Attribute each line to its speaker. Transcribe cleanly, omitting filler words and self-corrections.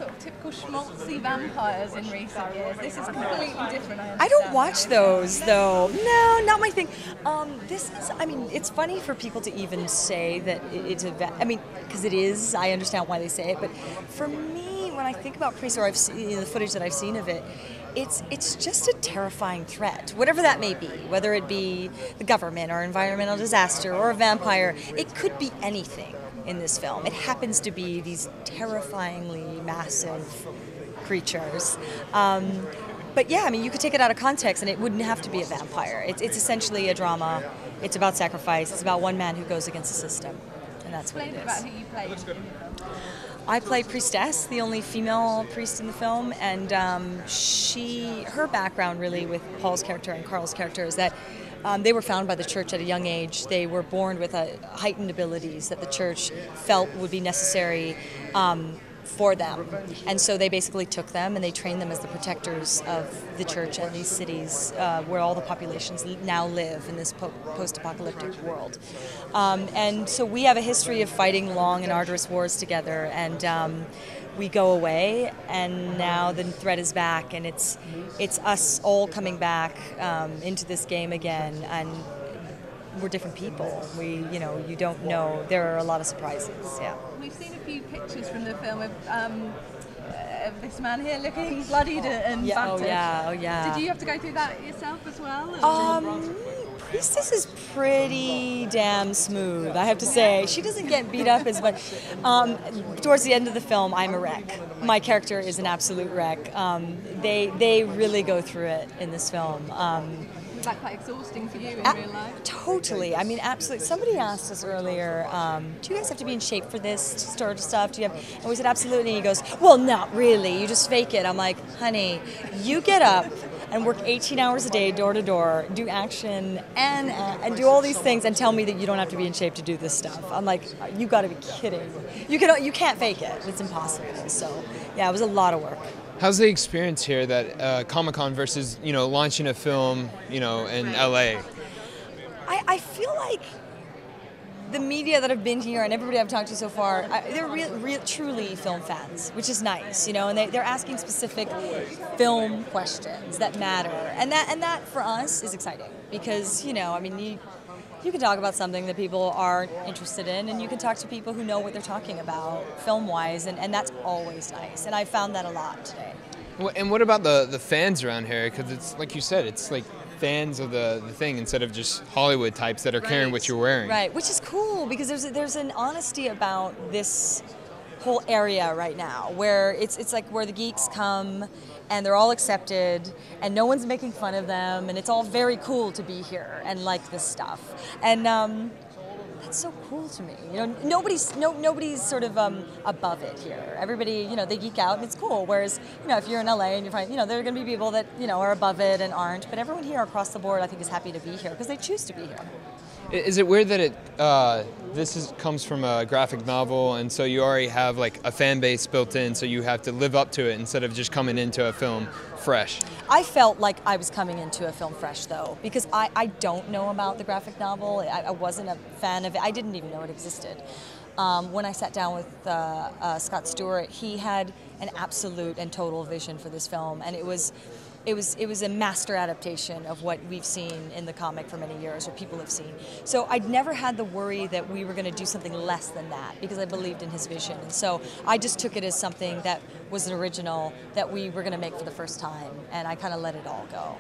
Speaker 1: sort of typical schmaltzy vampires in recent years. This is completely different, I understand.
Speaker 2: I don't watch those, though. No, not my thing. This is, I mean, it's funny for people to even say that it's I mean, because it is, I understand why they say it, but for me, when I think about Priest, or I've seen the footage that I've seen of it, it's just a terrifying threat, whatever that may be, whether it be the government or environmental disaster or a vampire. It could be anything in this film. It happens to be these terrifyingly massive creatures. But yeah, I mean, you could take it out of context and it wouldn't have to be a vampire. It's essentially a drama. It's about sacrifice. It's about one man who goes against the system. And that's what it is.
Speaker 1: Explain about who you played in the film.
Speaker 2: I play Priestess, the only female priest in the film, and her background really with Paul's character and Carl's character is that they were found by the church at a young age. They were born with heightened abilities that the church felt would be necessary for them. And so they basically took them and they trained them as the protectors of the church and these cities where all the populations now live in this post-apocalyptic world. And so we have a history of fighting long and arduous wars together, and we go away, and now the threat is back, and it's us all coming back into this game again, and we're different people. You don't know. There are a lot of surprises. Yeah.
Speaker 1: We've seen a few pictures from the film of this man here looking bloodied and battered.
Speaker 2: Oh yeah.
Speaker 1: Did you have to go through that yourself as well?
Speaker 2: Priestess is pretty damn smooth, I have to say. She doesn't get beat up as much. Towards the end of the film, I'm a wreck. My character is an absolute wreck. They really go through it in this film.
Speaker 1: Was that quite exhausting for you in real life?
Speaker 2: Totally. I mean, absolutely. Somebody asked us earlier, do you guys have to be in shape for this sort of stuff? Do you have? And we said, absolutely. And he goes, well, not really. You just fake it. I'm like, honey, you get up and work 18 hours a day, door to door, do action and do all these things, and tell me that you don't have to be in shape to do this stuff. I'm like, you got to be kidding. You can't fake it. It's impossible. So, yeah, it was a lot of work.
Speaker 3: How's the experience here that Comicon versus launching a film in LA?
Speaker 2: I feel like the media that have been here and everybody I've talked to so far, they're truly film fans, which is nice, and they're asking specific film questions that matter, and that for us is exciting because I mean you can talk about something that people are interested in, and you can talk to people who know what they're talking about film-wise, and that's always nice. And I found that a lot today.
Speaker 3: And what about the fans around here? Because it's like you said, it's like fans of the thing instead of just Hollywood types that are caring what you're wearing.
Speaker 2: Right, which is cool because there's an honesty about this whole area right now where it's like where the geeks come and they're all accepted and no one's making fun of them, and it's all very cool to be here and like this stuff, and that's so cool to me. Nobody's sort of above it here. Everybody, they geek out and it's cool. Whereas, if you're in LA and you're fine, there are going to be people that are above it and aren't. But everyone here across the board, I think, is happy to be here because they choose to be here.
Speaker 3: Is it weird that this comes from a graphic novel, and so you already have like a fan base built in, so you have to live up to it instead of just coming into a film fresh?
Speaker 2: I felt like I was coming into a film fresh, though, because I don't know about the graphic novel. I wasn't a fan of it. I didn't even know it existed. When I sat down with Scott Stewart, he had an absolute and total vision for this film, and it was a master adaptation of what we've seen in the comic for many years, or people have seen. So I'd never had the worry that we were going to do something less than that because I believed in his vision. And so I just took it as something that was an original that we were going to make for the first time, and I kind of let it all go.